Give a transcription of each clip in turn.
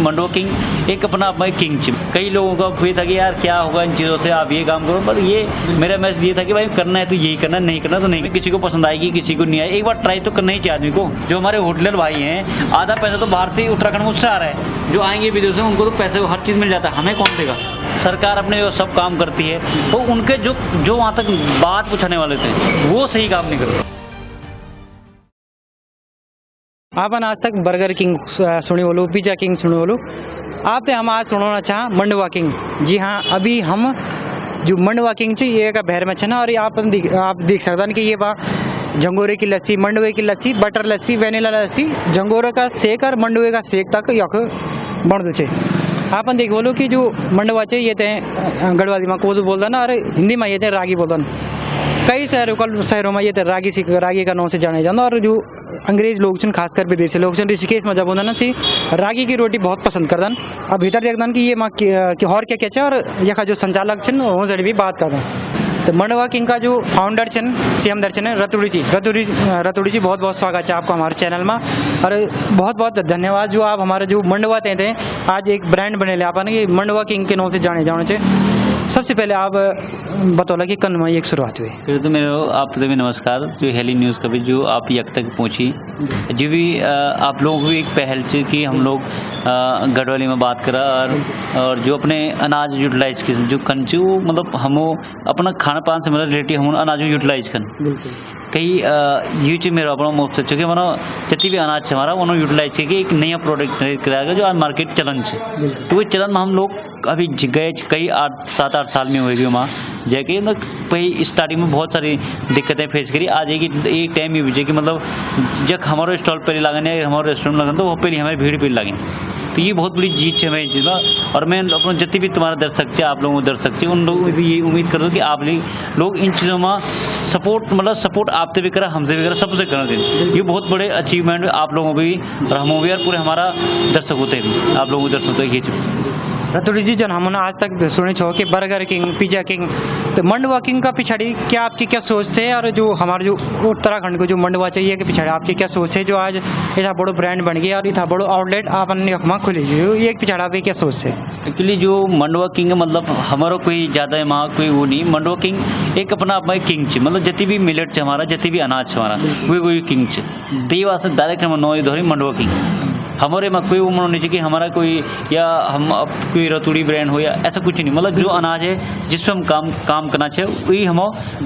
मंडवा king एक अपना अपना किंग च कई लोगों का ये था कि यार क्या होगा इन चीज़ों से, आप ये काम करो, पर ये मेरा मैसेज ये था कि भाई करना है तो यही करना, नहीं करना तो नहीं। किसी को पसंद आएगी किसी को नहीं आएगी, एक बार ट्राई तो करना ही चाहिए आदमी को। जो हमारे होटलर भाई हैं, आधा पैसा तो बाहर से उत्तराखंड में उससे आ रहा है, जो आएंगे विदेश से उनको तो पैसे हर चीज़ मिल जाता है, हमें कौन देगा। सरकार अपने जो सब काम करती है, तो उनके जो वहाँ तक बात पूछने वाले थे वो सही काम नहीं करते। आपन आज तक बर्गर किंग सुनी बोलो, पिज्जा किंग सुनी बोलो, आप हम आज सुनना चाह मंडवा किंग। जी हाँ, अभी हम जो मंडवा किंग ची ये का बहर में छे ना, और आप देख सकते कि ये बा जंगोरे की लस्सी, मंडवे की लस्सी, बटर लस्सी, वेनिला लस्सी, जंगोरे का सेक और मंडवे का सेक तक यख बन छे। आपन देख बोलो कि जो मंडवा चे ये थे गढ़वाली में कोदू बोलता ना, और हिंदी में ये थे रागी बोलता। कई शहरों में ये थे रागी का नाम से जाने जाता। और जो अंग्रेज लोग छन, खासकर विदेशी लोग छन, ऋषिकेश में जब होता ना सी रागी की रोटी बहुत पसंद करदन। अब भीतर देखदन कि ये माँ और क्या क्या और यखा जो संचालक छन वो जड़ी भी बात करदन। तो मंडवा किंग का जो फाउंडर छन सीएम दर्शन रतुड़ी जी बहुत बहुत स्वागत है आपको हमारे चैनल में, और बहुत बहुत धन्यवाद जो आप हमारे जो मंडवा थे आज एक ब्रांड बने ले आपने कि मंडवा किंग के नाम से जाने चाहिए। सबसे पहले आप बतौला कि कन में एक शुरुआत हुई। फिर तो मेरे आप भी नमस्कार, जो हेली न्यूज़ का भी जो आप यक तक पहुँची, जो भी आप लोगों को एक पहल च कि हम लोग गढ़वाली में बात करा, और जो अपने अनाज यूटिलाइज की जो कन च मतलब हम अपना खाना पान से मतलब रिलेटिव हम अनाज यूटिलाइज कर कई ये चीज़ मेरा अपना मुफ्त चूँकि मनो जितनी भी अनाज हमारा उन्होंने यूटिलाइज करके एक नया प्रोडक्ट कराएगा जो आज मार्केट चलन से। तो वो चलन में हम लोग अभी गए कई 7-8 साल में होगी वहाँ जाके ना, कई स्टार्टिंग में बहुत सारी दिक्कतें फेस करी। आज एक टाइम ये भी कि मतलब जब हमारे स्टॉल पर लागन या हमारे रेस्टोरेंट लगन तो वो पहले हमारी भीड़ भी लगे। तो ये बहुत बड़ी जीत है मेरी चीज़। और मैं अपना जितने भी तुम्हारा दर्शक आप लोगों को दर्शक उन लोगों भी ये उम्मीद कर दो कि आप लोग इन चीज़ों में सपोर्ट आपसे भी करा, हमसे भी करा, सबसे करना चाहिए। ये बहुत बड़े अचीवमेंट आप लोगों भी और हम भी और पूरे हमारा दर्शक होते भी आप लोगों को दर्शक होते ये रतुड़ी जी जन हमने आज तक सुनी छो कि बर्गर किंग, पिज्जा किंग, तो मंडवा किंग का पिछाड़ी क्या आपकी क्या सोच थे, और जो हमारे जो उत्तराखंड को जो मंडवा चाहिए कि पिछाड़ी आपकी क्या सोच थे जो आज इतना बड़ो ब्रांड बन गया और इतना बड़ो आउटलेट आपने वहाँ खुली, ये पिछाड़ी आपकी क्या सोच थे? एक्चुअली जो मंडवा किंग मतलब हमारा कोई ज़्यादा वहाँ कोई वो नहीं, मंडवा किंग एक अपना अपना किंग च मतलब जितनी भी मिलेट च हमारा, जितनी भी अनाज हमारा वही किंग च। तो ये वास्ते डायरेक्ट हम नौ धोरी मंडवा किंग हमारे में कोई उम्र नहीं चाहिए कि हमारा कोई या हम अब कोई रतुड़ी ब्रांड हो या ऐसा कुछ नहीं। मतलब जो अनाज है जिस पर हम काम करना चाहिए वही हम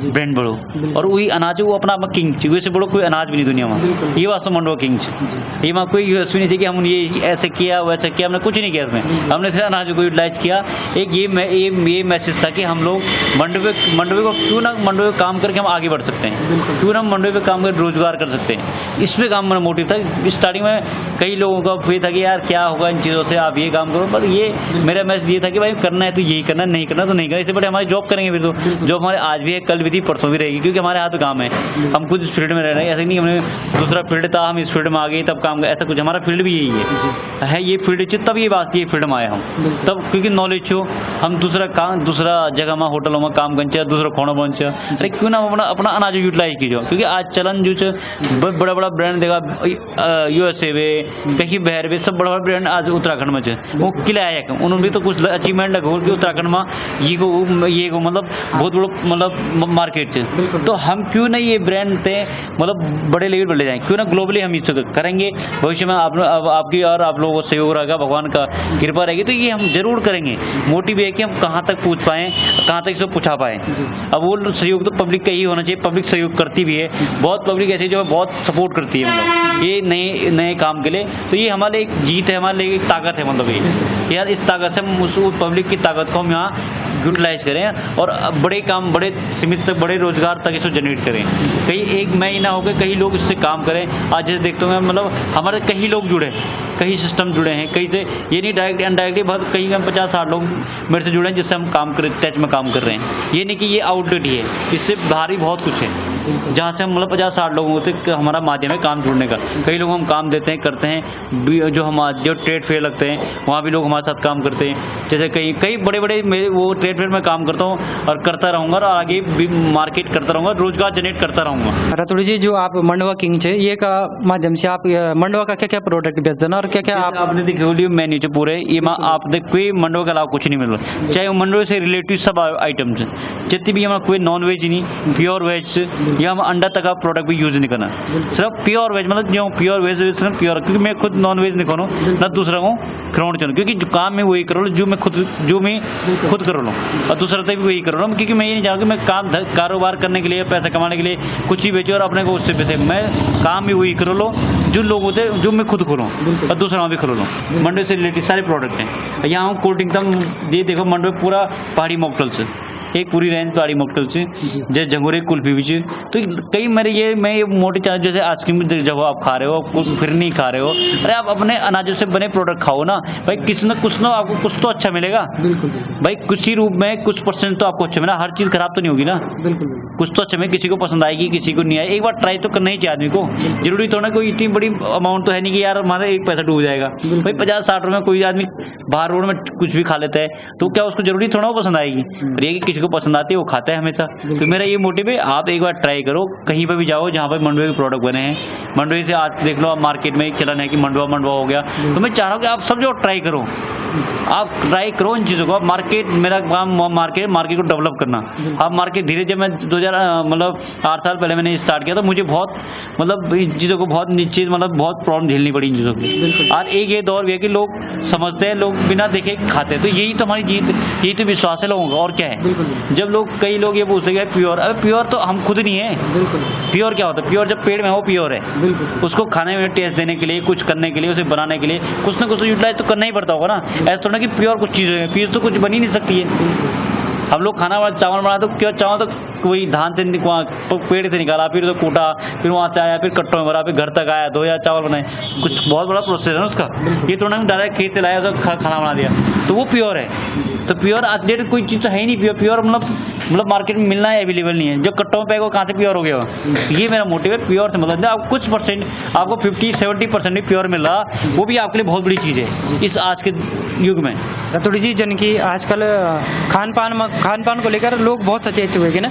ब्रांड बढ़ो, और वही अनाज है वो अपना किंग चाहिए, वैसे बड़ो कोई अनाज भी नहीं दुनिया में। ये वास्तव मंडवा किंग चाहिए, ये वहाँ कोई यूएसपी नहीं चाहिए कि हम ये ऐसे किया वैसे किया, हमने कुछ नहीं किया इसमें। हमने सिर्फ अनाज को यूटिलाइज किया। एक ये मैसेज था कि हम लोग मंडवे को क्यों ना मंडवे काम करके हम आगे बढ़ सकते हैं, क्यों ना मंडवे पे काम कर रोजगार कर सकते हैं। इस पे काम मेरा मोटिव था। स्टार्टिंग में कई लोगों का ये था कि यार क्या होगा इन चीज़ों से, आप ये काम करो, पर ये मेरा मैसेज ये था कि भाई करना है तो यही करना, नहीं करना तो नहीं करना। इससे बड़े हमारी जॉब करेंगे फिर तो जॉब हमारे आज भी है, कल भी थी, परसों भी रहेगी, क्योंकि हमारे हाथ में काम है। हम खुद इस फील्ड में रह रहे हैं, ऐसे नहीं हमने दूसरा फील्ड था हम इस फील्ड में आ गए तब काम कर, ऐसा कुछ हमारा फील्ड भी यही है ये फील्ड तब ये बात ये फील्ड में आया हम तब, क्योंकि नॉलेज हो हम दूसरा जगह में होटलों में काम कर दूसरा खोना बन अरे क्यों ना अपना अनाज यूटिलाइज कीजिए। क्योंकि आज चलन जो बड़ा बड़ा ब्रांड देगा USA में कहीं बहर भी सब बड़ा बड़ा ब्रांड आज उत्तराखंड में वो किला आया उन्होंने भी तो कुछ अचीवमेंट लगा कि उत्तराखंड में ये को मतलब बहुत बड़ा मतलब मार्केट है। तो हम क्यों ना ये ब्रांड थे मतलब बड़े लेवल पर ले जाएं, क्यों ना ग्लोबली हम इसको करेंगे। भविष्य में आपकी और आप लोगों को सहयोग रहेगा, भगवान का कृपा रहेगी तो ये हम जरूर करेंगे। मोटिव है कि हम कहाँ तक पूछ पाएँ, कहाँ तक इसको पूछा पाएँ। अब वो सहयोग तो पब्लिक का ही होना चाहिए, पब्लिक सहयोग करती भी है, बहुत पब्लिक ऐसी जो बहुत सपोर्ट करती है मतलब ये नए काम के लिए। तो ये हमारे एक जीत है, हमारे लिए एक ताकत है। मतलब ये यार इस ताकत से हम उस पब्लिक की ताकत को हम यहाँ यूटिलाइज करें और बड़े काम बड़े सीमित तक बड़े रोजगार तक इसको जनरेट करें। कहीं एक महीना हो गया कई लोग इससे काम करें। आज जैसे देखते हो मतलब हमारे कई लोग जुड़े, कई सिस्टम जुड़े हैं, कहीं से ये नहीं डायरेक्ट इनडायरेक्टली बहुत कहीं 50-60 लोग मेरे से जुड़े हैं जिससे हम काम कर टच में काम कर रहे हैं। ये नहीं कि ये आउटलेट ही है, इससे बाहरी बहुत कुछ है। जहाँ से हम मतलब 50-60 लोग होते हैं, हमारा माध्यम है काम जुड़ने का। कई लोग हम काम देते हैं, करते हैं, जो ट्रेड फेयर लगते हैं वहाँ भी लोग हमारे साथ काम करते हैं। जैसे कई बड़े मेरे वो ट्रेड फेयर में काम करता हूँ और करता रहूँगा और आगे भी मार्केट करता रहूँगा, रोजगार जनरेट करता रहूँगा। रतुड़ी जी, जो आप मंडवा किंग छे, ये का माध्यम से आप मंडवा का क्या क्या प्रोडक्ट बेच देना और क्या क्या आपने देखिए मेन्यू जो पूरे ये आप देख कोई मंडवा के अलावा कुछ नहीं मिल रहा, चाहे वो मंडवा से रिलेटिव सब आइटम्स जितनी भी हमारा कोई नॉन वेज नहीं, प्योर वेज या हम अंडा तक का प्रोडक्ट भी यूज नहीं करना, सिर्फ प्योर वेज, मतलब जो प्योर वेज प्योर, क्योंकि मैं खुद नॉन वेज नहीं करूँ ना दूसरा को खिलौना चाहूँ, क्योंकि जो काम मैं वही करूँ जो मैं खुद कर लूँ और दूसरा तक भी वही कर रहा हूँ, क्योंकि मैं ये नहीं चाहूँ कि मैं कारोबार करने के लिए पैसा कमाने के लिए कुछ ही बेचूँ और अपने को उससे पैसे, मैं काम भी वही कर लूँ जो लोग होते हैं जो मैं खुद खोलूँ और दूसरा भी खोल लूँ। मंडवे से रिलेटेड सारे प्रोडक्ट हैं। यहाँ कोल्ड ड्रिंक तक ये देखो मंडवे पूरा पहाड़ी मॉकटेल्स, एक पूरी रेंज पहाड़ी मॉकटेल से जैसे जंगोरे कुल्फी भी है। तो कई मैं ये मोटी चाय जैसे आइसक्रीम जब आप खा रहे हो फिर नहीं खा रहे हो, अरे आप अपने अनाजों से बने प्रोडक्ट खाओ ना भाई, किसी न कुछ ना आपको कुछ तो अच्छा मिलेगा भाई, कुछ ही रूप में कुछ परसेंट तो आपको अच्छा मिला, हर चीज़ खराब तो नहीं होगी ना, कुछ तो अच्छा में किसी को पसंद आएगी किसी को नहीं आएगी, एक बार ट्राई तो करना ही चाहिए आदमी को। जरूरी थोड़ा कोई इतनी बड़ी अमाउंट तो है नहीं कि यार हमारा एक पैसा डूब जाएगा भाई, 50-60 रुपये कोई आदमी बाहर रोड में कुछ भी खा लेता है तो क्या उसको जरूरी थोड़ा वो पसंद आएगी, और ये कि किसी को पसंद आती है वो खाता है हमेशा। तो मेरा ये मोटिव है, आप एक बार ट्राई करो, कहीं पर भी जाओ जहाँ पर मंडवे के प्रोडक्ट बने हैं, मंडवे से आज देख लो आप मार्केट में एक चलन है कि मंडवा हो गया, तो मैं चाह रहा हूँ कि आप सब जो ट्राई करो, आप ट्राई करो इन चीज़ों को। आप मार्केट, मेरा काम मार्केट को डेवलप करना। आप मार्केट धीरे, जब मैं 8 साल पहले मैंने स्टार्ट किया तो मुझे बहुत मतलब इन चीज़ों को बहुत नीचे बहुत प्रॉब्लम झेलनी पड़ी इन चीज़ों की। और एक ये दौर भी है कि लोग समझते हैं, लोग बिना देखे खाते हैं, तो यही तो हमारी जीत, यही तो विश्वास है लोगों का, और क्या है। जब कई लोग ये पूछते हैं प्योर, अरे प्योर तो हम खुद नहीं है। प्योर क्या होता है? प्योर जब पेड़ में हो प्योर है, उसको खाने में टेस्ट देने के लिए, कुछ करने के लिए, उसे बनाने के लिए कुछ ना कुछ यूटिलाइज तो करना ही पड़ता होगा ना। ऐसा थोड़ा कि प्योर कुछ चीज़ है, प्योर तो कुछ बन ही नहीं सकती है। हम लोग खाना वाला चावल बनाए तो क्या, चावल तो वही धान से पेड़ से निकाला, फिर तो कूटा, फिर वहाँ से आया, फिर कट्टों में भरा, फिर घर तक आया, धोया, चावल बनाए, कुछ बहुत बड़ा प्रोसेस है ना उसका। ये तो ना डायरेक्ट खेत से लाया तो खाना बना दिया, तो वो प्योर है। तो प्योर आज डेट कोई चीज़ तो है ही नहीं प्योर। प्योर मतलब मार्केट में मिलना है, अवेलेबल नहीं है। जो कट्टों में पैक हो कहाँ से प्योर हो गया? ये मेरा मोटिव है। प्योर से मतलब आप कुछ परसेंट, आपको 50-70% भी प्योर मिल रहा, वो भी आपके लिए बहुत बड़ी चीज़ है इस आज के युग में। रतुड़ी जी, जन की आजकल खान पान को लेकर लोग बहुत सचेत हुए कि ना,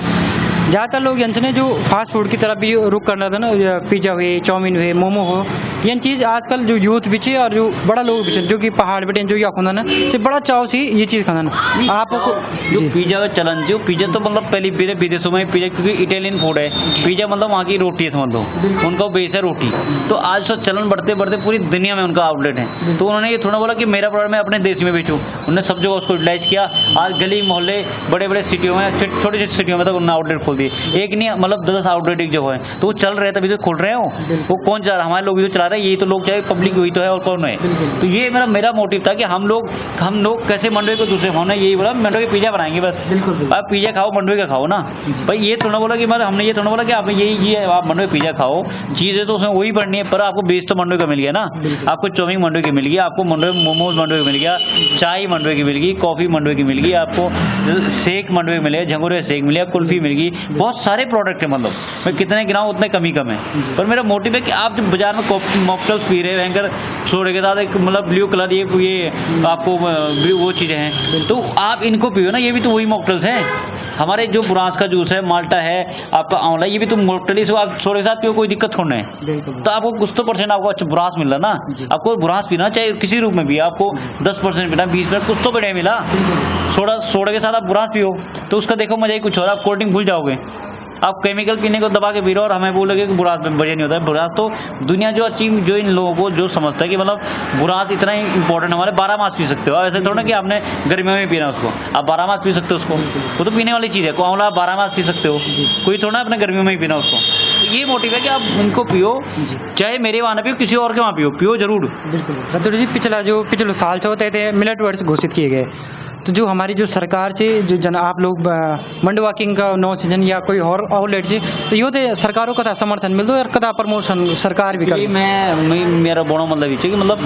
ज़्यादातर लोग ने जो फास्ट फूड की तरफ भी रुख करना था ना, पिज्ज़ा हुए, चाउमीन हुए, मोमो हो, ये चीज़ आजकल जो यूथ भी और जो बड़ा लोग भी जो कि पहाड़ बेटे जो या खाना ना से बड़ा चाव सी ये चीज़ खाना ना। आपको जो पिज्ज़ा का चलन, जो पिज्ज़ा तो मतलब पहले विदेशों में पिज्ज़ा, क्योंकि इटालियन फूड है, पिज्ज़ा मतलब वहाँ की रोटी है, समझ लो उनका बेस है रोटी। तो आज उसका चलन बढ़ते बढ़ते पूरी दुनिया में उनका आउटलेट है। तो उन्होंने ये थोड़ा बोला कि मेरा प्रोडक्ट मैं अपने देश में बेचूँ, उन्होंने सब जगह उसको यूटिलाइज किया। आज गली मोहल्ले, बड़े बड़े सिटियों में, छोटी छोटी सिटियों में तक उन्होंने आउटलेट खोल दिए। एक नहीं मतलब 10 आउटलेट एक जगह है, तो वो चल रहे तभी तो खोल रहे हो। वो कौन चला रहा? हमारे लोग ही तो चला रहे हैं, यही तो लोग चाहे पब्लिक वही तो है, और कौन है? तो ये मेरा मोटिव था कि हम लोग कैसे मंडवे को दूसरे खाओ ना, यही बोला मंडवे के पिज्जा बनाएंगे बस। आप पिज्जा खाओ, मंडवे का खाओ ना भाई। ये थोड़ा बोला कि हमने ये थोड़ा बोला कि आप यही आप मंडवे पिज्जा खाओ, चीज़ें तो उसमें वही बढ़नी है, पर आपको बेस तो मंडवे का मिल गया ना। आपको चाउमीन मंडवे की मिल गई, आपको मंडवे मोमोज मंडवे का मिल गया, चाय मंडवे की मिल गई, कॉफ़ी मंडवे की मिल गई, आपको शेक मंडवे का मिलेगा, झंगोरे शेक मिलेगा, कुल्फी मिल गई, बहुत सारे प्रोडक्ट है। मतलब मैं कितने गिनाऊं उतने कम है। पर मेरा मोटिव है कि आप जब बाजार में मॉकटेल्स पी रहे हैं भयंकर सोडे के साथ, एक मतलब ब्लू कलर ये आपको वो चीज़ें हैं, तो आप इनको पियो ना, ये भी तो वही मॉकटेल्स हैं। हमारे जो बुरांस का जूस है, माल्टा है, आपका आंवला, ये भी तो मॉकटेल ही, आप सोडे के साथ पियो, कोई दिक्कत थोड़ा है। तो आपको कुछ तो परसेंट आपको अच्छा बुरांस मिल रहा ना। आपको बुरांस पीना चाहे किसी रूप में भी, आपको 10% पीना, 20% कुछ तो बढ़िया मिला। सोडे के साथ आप बुरांस पियो तो उसका देखो मजा ही कुछ और, आप कोल्ड ड्रिंक भूल जाओगे। आप केमिकल पीने को दबा के पी रहे हो और हमें बोलोगे कि बुरास बढ़िया नहीं होता है। बुरास तो दुनिया जो इन लोगों को जो समझता है कि मतलब बुरास इतना ही इंपॉर्टेंट, हमारे 12 मास पी सकते हो। ऐसे थोड़ा ना कि आपने गर्मियों में पीना उसको, आप 12 मास पी सकते हो उसको, वो तो पीने वाली चीज़ है। आंवला आप 12 मास पी सकते हो, कोई थोड़ा अपने गर्मियों में ही पीना उसको। तो ये मोटिव है कि आप उनको पियो, चाहे मेरे वहाँ पियो, किसी और के वहाँ पियो जरूर। रतुड़ी जी, पिछले साल से होते थे मिलेट वर्ड्स घोषित किए गए, तो जो हमारी जो सरकार से जो आप लोग मंडवा किंग का नौ सीजन या कोई और आउटलेट से, तो यो तो सरकारों का समर्थन मिल दो और कदा प्रमोशन सरकार भी करे। मैं मेरा बड़ा मतलब ये कि मतलब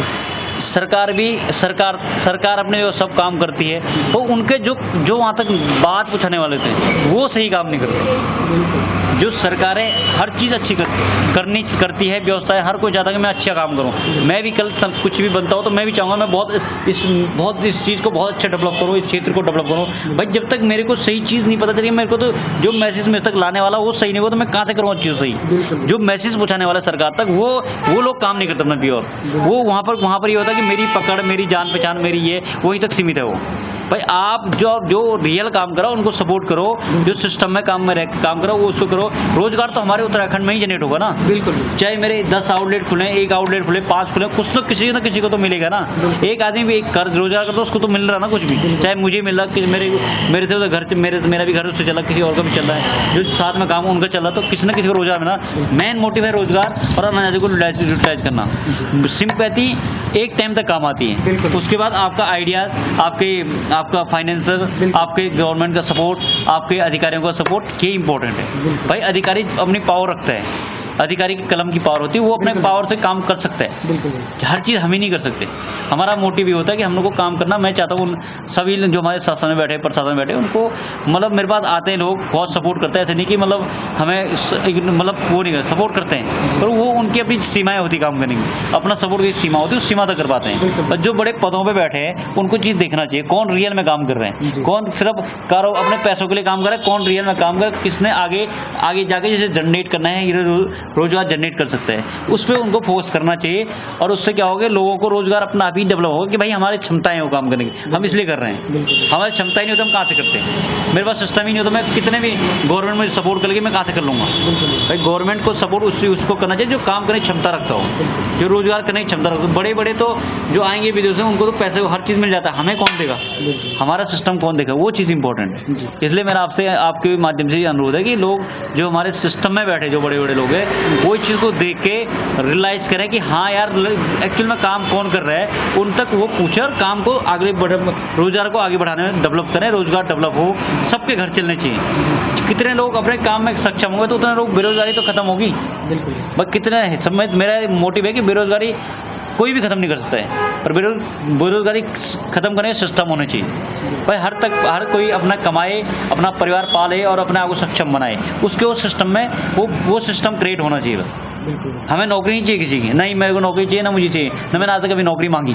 सरकार अपने जो सब काम करती है, तो उनके जो वहाँ तक बात पहुँचाने वाले थे वो सही काम नहीं करते। जो सरकारें हर चीज़ अच्छी करती है, व्यवस्था है, हर कोई चाहता है कि मैं अच्छा काम करूँ। मैं भी कल कुछ भी बनता हूँ तो मैं भी चाहूँगा मैं बहुत इस चीज़ को बहुत अच्छा डेवलप करूँ, इस क्षेत्र को डेवलप करूँ। भाई जब तक मेरे को सही चीज़ नहीं पता चली, मेरे को तो जो मैसेज मेरे तक लाने वाला वो सही नहीं हुआ तो मैं कहाँ से करूँ अच्छी सही। जो मैसेज पहुँचाने वाला सरकार तक वो लोग काम नहीं करते अपना प्योर। वो वहाँ पर ये होता है कि मेरी पकड़, मेरी जान पहचान, मेरी ये वहीं तक सीमित है वो। भाई आप जो रियल काम करो उनको सपोर्ट करो, जो सिस्टम में काम करो वो उसको करो। रोजगार तो हमारे उत्तराखंड में ही जनरेट होगा ना। बिल्कुल। चाहे मेरे 10 आउटलेट खुले, 1 आउटलेट खुले, 5 खुले, कुछ तो किसी न किसी को तो मिलेगा ना। एक आदमी भी एक रोजगार करता उसको तो मिल रहा ना कुछ भी। चाहे मुझे मिल रहा, कि मेरे से घर मेरा भी घर उससे चला, किसी और का भी चल रहा है, जो साथ में काम उनका चल रहा, तो किसी न किसी को रोजगार मिला। मेन मोटिव है रोजगार और अनाज को यूटिलाइज करना। सिंपैथी एक टाइम तक काम आती है, उसके बाद आपका आइडिया, आपका फाइनेंसर, आपके गवर्नमेंट का सपोर्ट, आपके अधिकारियों का सपोर्ट, ये इंपॉर्टेंट है। भाई अधिकारी अपनी पावर रखता है, अधिकारी की कलम की पावर होती है, वो अपने पावर से काम कर सकता है। हर चीज़ हम ही नहीं कर सकते। हमारा मोटिव ये होता है कि हम लोग को काम करना। मैं चाहता हूँ उन सभी जो हमारे शासन में बैठे, प्रशासन में बैठे, उनको मतलब मेरे पास आते हैं लोग, बहुत सपोर्ट करते हैं। ऐसे नहीं कि मतलब हमें वो नहीं कर सपोर्ट करते हैं, पर वो उनकी अपनी सीमाएं होती काम करने की, अपना सपोर्ट की सीमा होती है, उस सीमा तक कर पाते हैं। और जो बड़े पदों पर बैठे हैं उनको चीज़ देखना चाहिए, कौन रियल में काम कर रहे हैं, कौन सिर्फ अपने पैसों के लिए काम कर रहा है, कौन रियल में काम कर रहा है, किसने आगे जाके जैसे जनरेट करना है, रोजगार जनरेट कर सकते हैं, उस पर उनको फोकस करना चाहिए। और उससे क्या होगा, लोगों को रोजगार अपना आप ही डेवलप होगा कि भाई हमारी क्षमताएं हो काम करने की, हम इसलिए कर रहे हैं। हमारी क्षमताएं नहीं हो तो हम कहाँ से करते हैं। मेरे पास सिस्टम ही नहीं हो तो मैं कितने भी गवर्नमेंट मुझे सपोर्ट करके मैं कहाँ से कर लूँगा। भाई गवर्नमेंट को सपोर्ट उसको करना चाहिए जो काम करने की क्षमता रखता हो, जो रोजगार करने की क्षमता रखता हो। बड़े तो जो आएंगे विदेश से, उनको तो पैसे हर चीज़ मिल जाता है, हमें कौन देगा, हमारा सिस्टम कौन देगा, वो चीज़ इंपॉर्टेंट है। इसलिए मेरा आपसे आपके माध्यम से ये अनुरोध है कि लोग जो हमारे सिस्टम में बैठे, जो बड़े लोग हैं, वो चीज़ को देख के रियलाइज करें कि हाँ यार एक्चुअल में काम कौन कर रहा है, उन तक वो पूछे और काम को आगे रोजगार को आगे बढ़ाने में डेवलप करें। रोजगार डेवलप हो, सबके घर चलने चाहिए। कितने लोग अपने काम में सक्षम होंगे तो उतने लोग बेरोजगारी तो खत्म होगी। बस कितने सब में मेरा मोटिव है कि बेरोजगारी कोई भी खत्म नहीं कर सकता है, और बेरोजगारी खत्म करने का सिस्टम होना चाहिए। भाई हर कोई अपना कमाए, अपना परिवार पाले और अपने आप को सक्षम बनाए, उसके उस सिस्टम में वो सिस्टम क्रिएट होना चाहिए। बस हमें नौकरी नहीं चाहिए किसी की, नहीं मेरे को नौकरी चाहिए ना मुझे चाहिए, ना मैंने आज तक कभी नौकरी मांगी।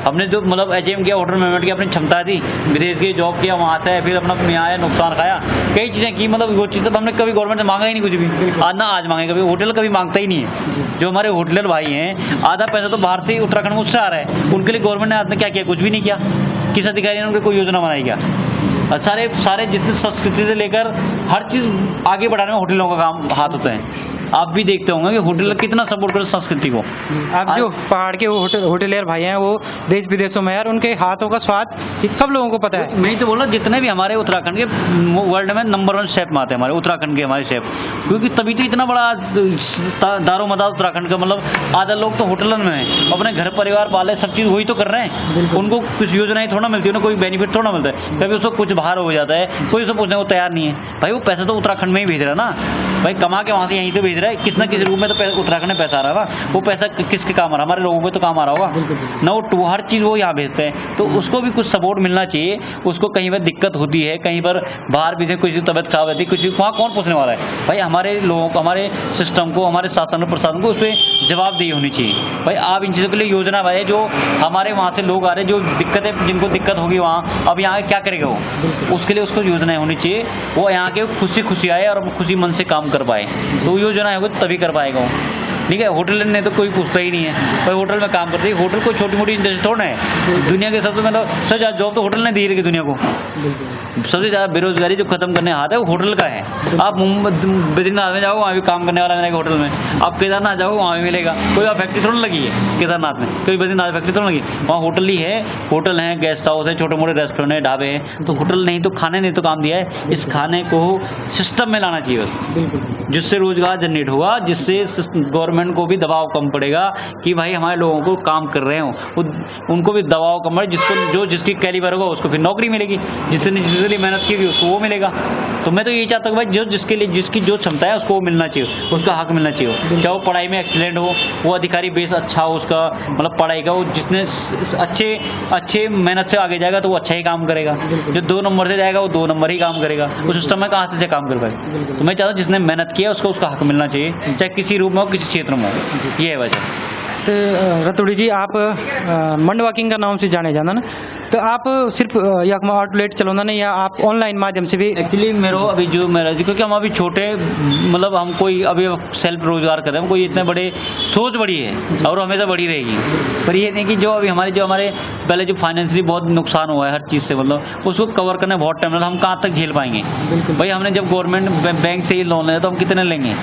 हमने जो मतलब HM किया, होटल मैनेजमेंट की अपनी क्षमता थी, विदेश की जॉब किया, वहाँ से फिर अपना यहाँ आया, नुकसान खाया, कई चीज़ें की, मतलब वो चीज़ हमने कभी गवर्नमेंट से मांगा ही नहीं कुछ भी। आज मांगे, कभी होटल कभी मांगता ही नहीं है। जो हमारे होटलर भाई हैं, आधा पैसा तो बाहर से उत्तराखंड में उससे आ रहा है, उनके लिए गवर्नमेंट ने आज क्या किया, कुछ भी नहीं किया। किस अधिकारी ने उनकी कोई योजना बनाई क्या? सारे जितने संस्कृति से लेकर हर चीज़ आगे बढ़ाने में होटलों का काम हाथ होता है। आप भी देखते होंगे कि होटल कितना सपोर्ट करे संस्कृति को। आप जो पहाड़ के होटलियर भाई हैं, वो देश विदेशों में यार उनके हाथों का स्वाद सब लोगों को पता है। मैं तो बोल रहा जितने भी हमारे उत्तराखंड के वर्ल्ड में नंबर 1 शेफ में आते हैं हमारे उत्तराखंड के हमारे शेफ, क्योंकि तभी तो इतना बड़ा दारोमदार उत्तराखंड का, मतलब आधा लोग तो होटल में हैं, अपने घर परिवार पाले, सब चीज़ वही तो कर रहे हैं। उनको कुछ योजनाएं थोड़ा मिलती है, उन्हें कोई बेनिफिट थोड़ा मिलता है, कभी उसको कुछ बाहर हो जाता है, कोई उसको पूछने को तैयार नहीं है। भाई वो पैसा तो उत्तराखंड में ही भेज रहा है ना, भाई कमा के वहाँ से यहीं तो भेज रहा है, किस न किस रूप में तो उत्तराखंड में पैसा आ रहा है ना। वो पैसा किसके काम आ रहा है, हमारे लोगों को तो काम आ रहा होगा ना। वो हर चीज़ वो यहाँ भेजते हैं, तो उसको भी कुछ सपोर्ट मिलना चाहिए। उसको कहीं पर दिक्कत होती है, कहीं पर बाहर भी कोई तबियत खराब रहती है, कुछ वहाँ कौन पूछने वाला है। भाई हमारे लोगों को, हमारे सिस्टम को, हमारे शासन प्रशासन को उस पर जवाबदेही होनी चाहिए। भाई आप इन चीज़ों के लिए योजना बनाए, जो हमारे वहाँ से लोग आ रहे, जो दिक्कतें जिनको दिक्कत होगी वहाँ, अब यहाँ क्या करेगा वो, उसके लिए उसको योजनाएं होनी चाहिए। वो यहाँ के खुशी आए और खुशी मन से काम कर पाए, तो योजनाएं होगी तभी कर पाएगा वो। ठीक है, होटल ने तो कोई पूछता ही नहीं है, भाई होटल में काम करते हैं। होटल कोई छोटी मोटी इंडस्ट्री थोड़ा है, दुनिया के सबसे मतलब सबसे ज़्यादा जॉब तो होटल ने दी है दुनिया को। सबसे ज़्यादा बेरोजगारी जो खत्म करने हाथ है वो होटल का है। आप बद्रीनाथ में जाओ, वहाँ भी काम करने वाला मिलेगा होटल में। आप केदारनाथ जाओ, वहाँ भी मिलेगा। कोई आप फैक्ट्री थोड़ा लगी है केदारनाथ में, कोई बद्रीनाथ फैक्ट्री थोड़ा लगी, वहाँ होटल ही है। होटल है, गेस्ट हाउस है, छोटे मोटे रेस्टोरेंट है, ढाबे हैं। तो होटल नहीं तो खाने ने तो काम दिया है, इस खाने को सिस्टम में लाना चाहिए बस। जिससे रोजगार जनरेट होगा, जिससे गवर्नमेंट को भी दबाव कम पड़ेगा कि भाई हमारे लोगों को काम कर रहे हो, उनको भी दबाव कम पड़े, जिसको जिसकी कैलिबर होगा उसको फिर नौकरी मिलेगी, जिसके लिए मेहनत की उसको वो मिलेगा। तो मैं तो यही चाहता हूँ भाई जिसके लिए जिसकी जो क्षमता है उसको वो मिलना चाहिए, उसका हक मिलना चाहिए। चाहे वो पढ़ाई में एक्सीलेंट हो, वो अधिकारी बेस अच्छा हो उसका, मतलब पढ़ाई का वो जितने अच्छे मेहनत से आगे जाएगा तो वो अच्छा ही काम करेगा। जो 2 नंबर से जाएगा वो 2 नंबर ही काम करेगा, उस सिस्टम में कहाँ से काम कर पाए। तो मैं चाहता हूँ जिसने मेहनत किया उसको उसका हक मिलना चाहिए, चाहे किसी रूप में हो, किसी क्षेत्र में हो। ये है वजह। तो रतोड़ी जी, आप मंडवा किंग का नाम से जाने जाना ना, तो आप सिर्फ यहाँ आउटलेट चलाना नहीं, या आप ऑनलाइन माध्यम से भी? एक्चुअली मेरा अभी जो मेरा, क्योंकि हम अभी छोटे, मतलब हम कोई अभी सेल्फ रोजगार कर रहे हैं, कोई इतने बड़े सोच बड़ी है और हमेशा बड़ी रहेगी। पर ये नहीं कि जो अभी हमारे पहले जो फाइनेंशियली बहुत नुकसान हुआ है हर चीज़ से, मतलब उसको कवर करने बहुत टाइम लगा, हम कहाँ तक झेल पाएंगे भाई। हमने जब गवर्नमेंट बैंक से ही लोन लिया तो हम कितने लेंगे,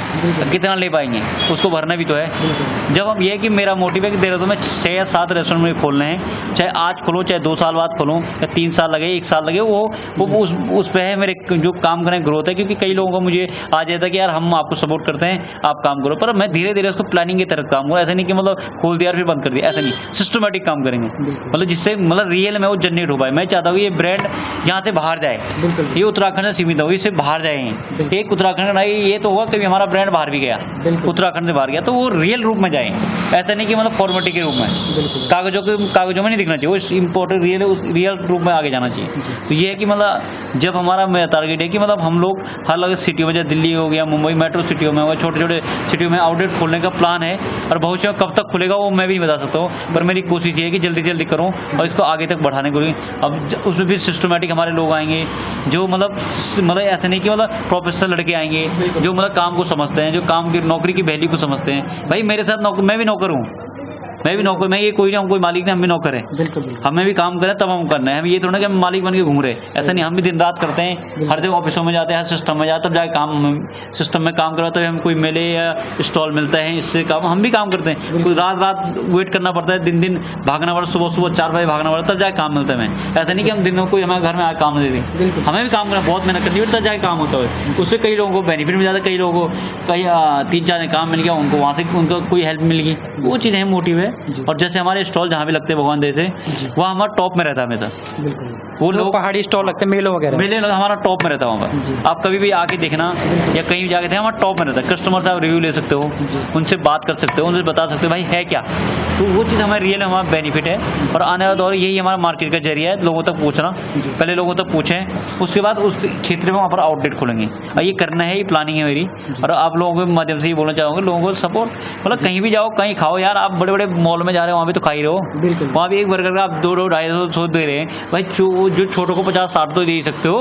कितना ले पाएंगे, उसको भरना भी तो है। जब हम ये कि मेरा मोटिव है कि देहरादून में 6 या 7 रेस्टोरेंट मुझे खोलने हैं, चाहे आज खोलो, चाहे 2 साल बाद खोलूँ, या 3 साल लगे, 1 साल लगे, वो उस पे है मेरे जो काम करने ग्रोथ है। क्योंकि कई लोगों को मुझे आ जाता है कि यार हम आपको सपोर्ट करते हैं, आप काम करो, पर मैं धीरे धीरे उसको प्लानिंग की तरफ काम करूँ। ऐसा नहीं कि मतलब खोल दिया फिर बंद कर दिया, ऐसा नहीं, सिस्टमेटिक काम करेंगे, मतलब जिससे मतलब रियल में वो जनरेट हो पाए। मैं चाहता हूँ ये ब्रांड यहाँ से बाहर जाए, ये उत्तराखंड से सीमित हो, इससे बाहर जाएंगे। एक उत्तराखंड नहीं, ये तो होगा कभी हमारा ब्रांड बाहर भी गया, उत्तराखंड से बाहर गया, तो वो रियल रूप में जाए। ऐसा नहीं कि मतलब फॉर्मेलिटी के रूप में, कागजों में नहीं दिखना चाहिए, वो इम्पोर्टेंट रियल रूप में आगे जाना चाहिए। तो ये है कि मतलब जब हमारा टारगेट है कि मतलब हम लोग हर अलग सिटियों में, जैसे दिल्ली हो गया, मुंबई मेट्रो सिटियों में, छोटे छोटे सिटियों में आउटलेट खोलने का प्लान है। और भविष्य में कब तक खुलेगा वो मैं भी नहीं बता सकता हूँ, पर मेरी कोशिश ये है कि जल्दी जल्दी करूँ और इसको आगे तक बढ़ाने को। अब उसमें भी सिस्टमेटिक हमारे लोग आएंगे जो मतलब ऐसा नहीं कि मतलब प्रोफेशनल लड़के आएंगे जो मतलब काम को समझते हैं, जो काम की नौकरी की वैल्यू को समझते हैं। भाई मेरे साथ मैं भी नौकर हूँ, मैं ये कोई नहीं, हम कोई मालिक नहीं, हम भी नौकर है। हमें भी काम करें तब हम करना है, हम ये थोड़ा कि हम मालिक बन के घूम रहे, ऐसा नहीं। हम भी दिन रात करते हैं, हर जगह ऑफिसों में जाते हैं, हर सिस्टम में जाते, तब जाके सिस्टम में काम करवाते हैं। हम कोई मेले या स्टॉल मिलता है, इससे काम हम भी काम करते हैं। कोई रात वेट करना पड़ता है, दिन भागना पड़ता है, सुबह 4 बजे भागना पड़ता है, तब जाके काम मिलता है। हमें ऐसा नहीं कि हम दिन में कोई हमारे घर में आके काम नहीं दे, हमें भी काम करना, बहुत मेहनत करनी है, तब जाके काम होता है। उससे कई लोगों को बेनिफिट मिल जाता है, कई लोगों को कई 3-4 काम मिल गया, उनको वहाँ से उनको कोई हेल्प मिल गई, वो चीज़ें मोटिव है। और जैसे हमारे स्टॉल जहाँ भी लगते हैं भगवान जैसे, वहाँ हमारा टॉप में रहता है हमेशा। वो लोग पहाड़ी स्टॉल लगते हैं, मेलों वगैरह हमारा टॉप में रहता है वहाँ पर। आप कभी भी आके देखना या कहीं भी जाके थे, हमारा टॉप में रहता है। कस्टमर से आप रिव्यू ले सकते हो, उनसे बात कर सकते हो, उनसे बता सकते हो भाई है क्या। तो वो चीज़ हमारे रियल हमारा बेनिफिट है। और आने वाला दौर यही हमारा मार्केट का जरिया है, लोगों तक पहुँचना। पहले लोगों तक पहुँचें, उसके बाद उस क्षेत्र में वहाँ पर आउटलेट खोलेंगे। और ये करना है, ये प्लानिंग है मेरी। और आप लोगों के माध्यम से ये बोलना चाहूँगा, लोगों को सपोर्ट, मतलब कहीं भी जाओ, कहीं खाओ यार। आप बड़े बड़े मॉल में जा रहे हो, वहाँ भी तो खा ही रहो, वहाँ भी एक बर्गर का आप 200-250 दे रहे हैं भाई। जो छोटों को 50-60 तो दे ही सकते हो।